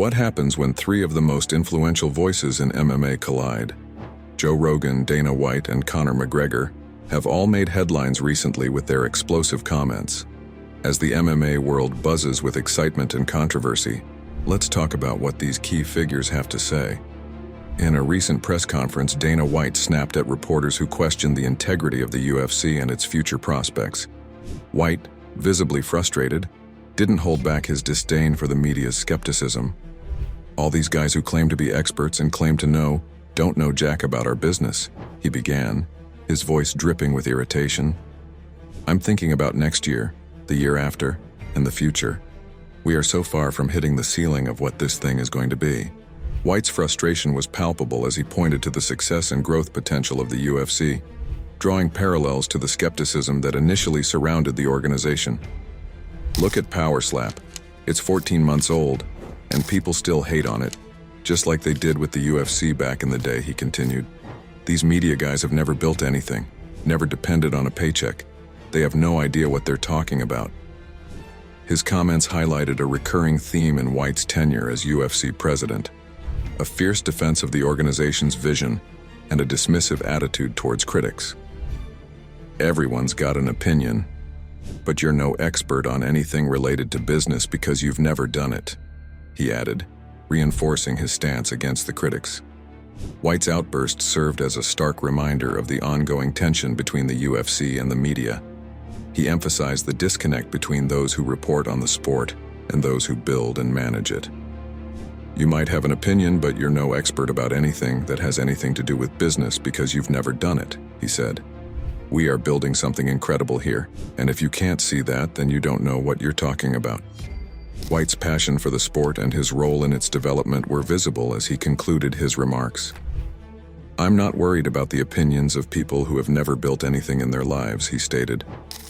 What happens when three of the most influential voices in MMA collide? Joe Rogan, Dana White, and Conor McGregor have all made headlines recently with their explosive comments. As the MMA world buzzes with excitement and controversy, let's talk about what these key figures have to say. In a recent press conference, Dana White snapped at reporters who questioned the integrity of the UFC and its future prospects. White, visibly frustrated, didn't hold back his disdain for the media's skepticism. "All these guys who claim to be experts and claim to know, don't know jack about our business," he began, his voice dripping with irritation. "I'm thinking about next year, the year after, and the future. We are so far from hitting the ceiling of what this thing is going to be." White's frustration was palpable as he pointed to the success and growth potential of the UFC, drawing parallels to the skepticism that initially surrounded the organization. "Look at Power Slap. It's 14 months old, and people still hate on it, just like they did with the UFC back in the day," he continued. "These media guys have never built anything, never depended on a paycheck. They have no idea what they're talking about." His comments highlighted a recurring theme in White's tenure as UFC president: a fierce defense of the organization's vision and a dismissive attitude towards critics. "Everyone's got an opinion, but you're no expert on anything related to business because you've never done it," he added, reinforcing his stance against the critics. White's outburst served as a stark reminder of the ongoing tension between the UFC and the media. He emphasized the disconnect between those who report on the sport and those who build and manage it. "You might have an opinion, but you're no expert about anything that has anything to do with business because you've never done it," he said. "We are building something incredible here, and if you can't see that, then you don't know what you're talking about." White's passion for the sport and his role in its development were visible as he concluded his remarks. "I'm not worried about the opinions of people who have never built anything in their lives," he stated.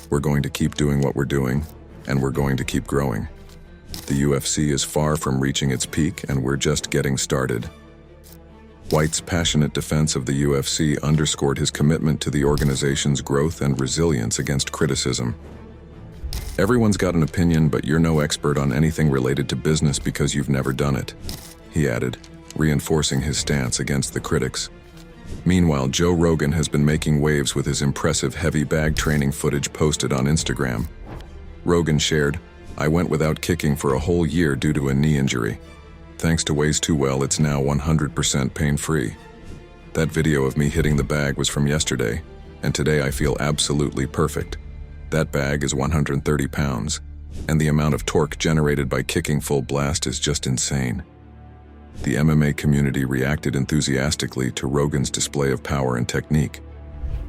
"We're going to keep doing what we're doing, and we're going to keep growing. The UFC is far from reaching its peak, and we're just getting started." White's passionate defense of the UFC underscored his commitment to the organization's growth and resilience against criticism. "Everyone's got an opinion, but you're no expert on anything related to business because you've never done it," he added, reinforcing his stance against the critics. Meanwhile, Joe Rogan has been making waves with his impressive heavy bag training footage posted on Instagram. Rogan shared, "I went without kicking for a whole year due to a knee injury. Thanks to Weighs Too Well, it's now 100% pain-free. That video of me hitting the bag was from yesterday, and today I feel absolutely perfect. That bag is 130 pounds, and the amount of torque generated by kicking full blast is just insane." The MMA community reacted enthusiastically to Rogan's display of power and technique.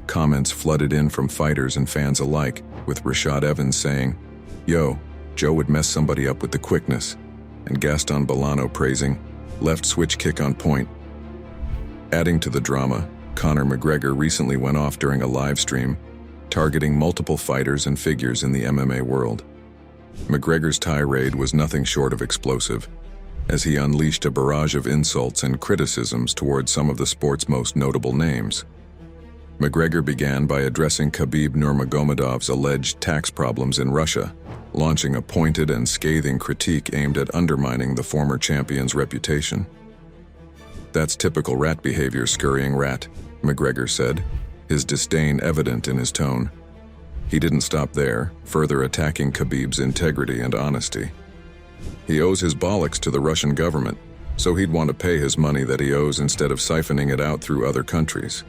Comments flooded in from fighters and fans alike, with Rashad Evans saying, "Yo, Joe would mess somebody up with the quickness," and Gaston Bolano praising, "Left switch kick on point." Adding to the drama, Conor McGregor recently went off during a live stream, targeting multiple fighters and figures in the MMA world. McGregor's tirade was nothing short of explosive, as he unleashed a barrage of insults and criticisms towards some of the sport's most notable names. McGregor began by addressing Khabib Nurmagomedov's alleged tax problems in Russia, launching a pointed and scathing critique aimed at undermining the former champion's reputation. "That's typical rat behavior, scurrying rat," McGregor said, his disdain evident in his tone. He didn't stop there, further attacking Khabib's integrity and honesty. "He owes his bollocks to the Russian government, so he'd want to pay his money that he owes instead of siphoning it out through other countries."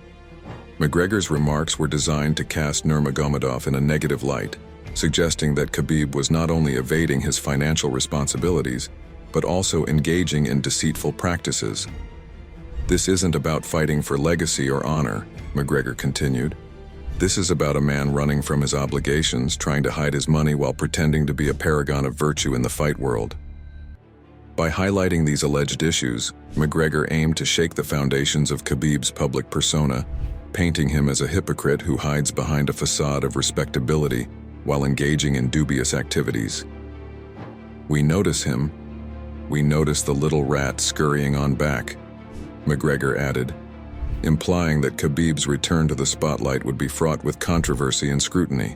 McGregor's remarks were designed to cast Nurmagomedov in a negative light, suggesting that Khabib was not only evading his financial responsibilities, but also engaging in deceitful practices. "This isn't about fighting for legacy or honor," McGregor continued. "This is about a man running from his obligations, trying to hide his money while pretending to be a paragon of virtue in the fight world." By highlighting these alleged issues, McGregor aimed to shake the foundations of Khabib's public persona, painting him as a hypocrite who hides behind a facade of respectability while engaging in dubious activities. "We notice him. We notice the little rat scurrying on back," McGregor added, implying that Khabib's return to the spotlight would be fraught with controversy and scrutiny.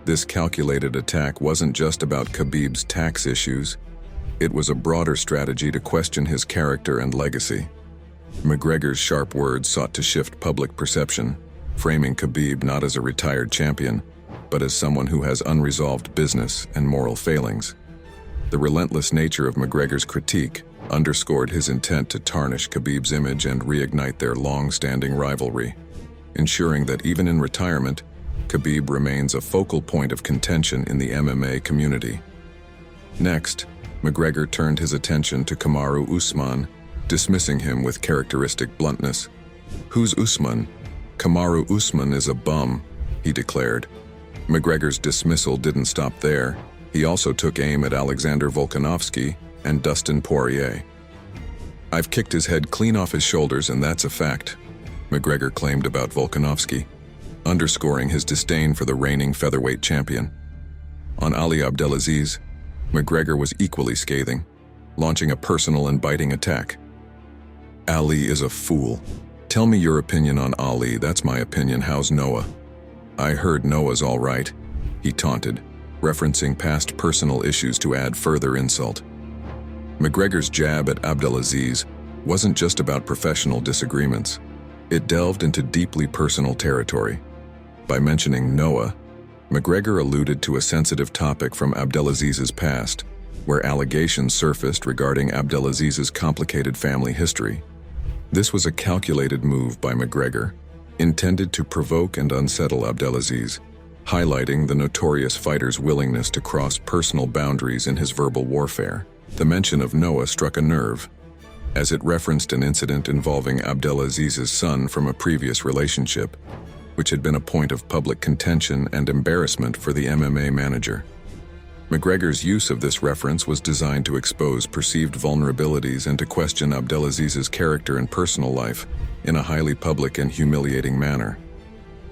This calculated attack wasn't just about Khabib's tax issues. It was a broader strategy to question his character and legacy. McGregor's sharp words sought to shift public perception, framing Khabib not as a retired champion, but as someone who has unresolved business and moral failings. The relentless nature of McGregor's critique underscored his intent to tarnish Khabib's image and reignite their long-standing rivalry, ensuring that even in retirement, Khabib remains a focal point of contention in the MMA community. Next, McGregor turned his attention to Kamaru Usman, dismissing him with characteristic bluntness. "Who's Usman? Kamaru Usman is a bum," he declared. McGregor's dismissal didn't stop there. He also took aim at Alexander Volkanovski and Dustin Poirier. "I've kicked his head clean off his shoulders, and that's a fact," McGregor claimed about Volkanovski, underscoring his disdain for the reigning featherweight champion. On Ali Abdelaziz, McGregor was equally scathing, launching a personal and biting attack. "Ali is a fool. Tell me your opinion on Ali, that's my opinion. How's Noah?" "I heard Noah's all right," he taunted, referencing past personal issues to add further insult. McGregor's jab at Abdelaziz wasn't just about professional disagreements. It delved into deeply personal territory. By mentioning Noah, McGregor alluded to a sensitive topic from Abdelaziz's past, where allegations surfaced regarding Abdelaziz's complicated family history. This was a calculated move by McGregor, intended to provoke and unsettle Abdelaziz, highlighting the notorious fighter's willingness to cross personal boundaries in his verbal warfare. The mention of Noah struck a nerve, as it referenced an incident involving Abdelaziz's son from a previous relationship, which had been a point of public contention and embarrassment for the MMA manager. McGregor's use of this reference was designed to expose perceived vulnerabilities and to question Abdelaziz's character and personal life in a highly public and humiliating manner.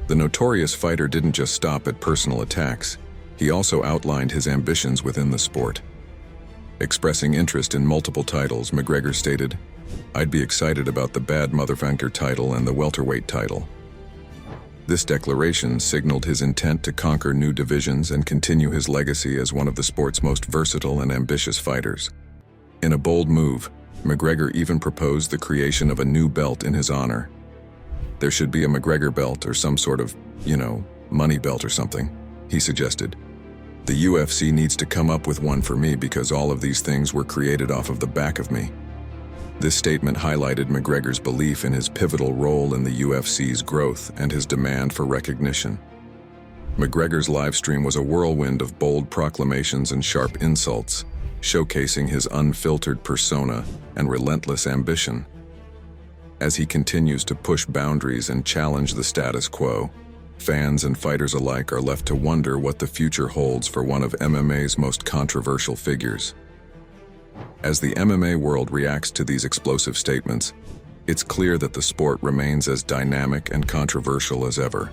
The notorious fighter didn't just stop at personal attacks, he also outlined his ambitions within the sport. Expressing interest in multiple titles, McGregor stated, "I'd be excited about the bad motherfucker title and the welterweight title." This declaration signaled his intent to conquer new divisions and continue his legacy as one of the sport's most versatile and ambitious fighters. In a bold move, McGregor even proposed the creation of a new belt in his honor. "There should be a McGregor belt or some sort of, money belt or something," he suggested. "The UFC needs to come up with one for me because all of these things were created off of the back of me." This statement highlighted McGregor's belief in his pivotal role in the UFC's growth and his demand for recognition. McGregor's livestream was a whirlwind of bold proclamations and sharp insults, showcasing his unfiltered persona and relentless ambition. As he continues to push boundaries and challenge the status quo, fans and fighters alike are left to wonder what the future holds for one of MMA's most controversial figures. As the MMA world reacts to these explosive statements, it's clear that the sport remains as dynamic and controversial as ever.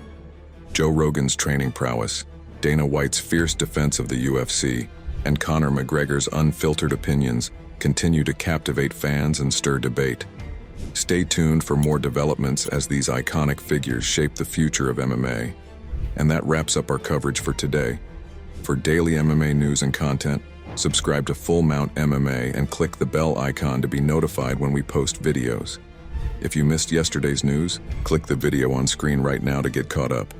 Joe Rogan's training prowess, Dana White's fierce defense of the UFC, and Conor McGregor's unfiltered opinions continue to captivate fans and stir debate. Stay tuned for more developments as these iconic figures shape the future of MMA. And that wraps up our coverage for today. For daily MMA news and content, subscribe to Full Mount MMA and click the bell icon to be notified when we post videos. If you missed yesterday's news, click the video on screen right now to get caught up.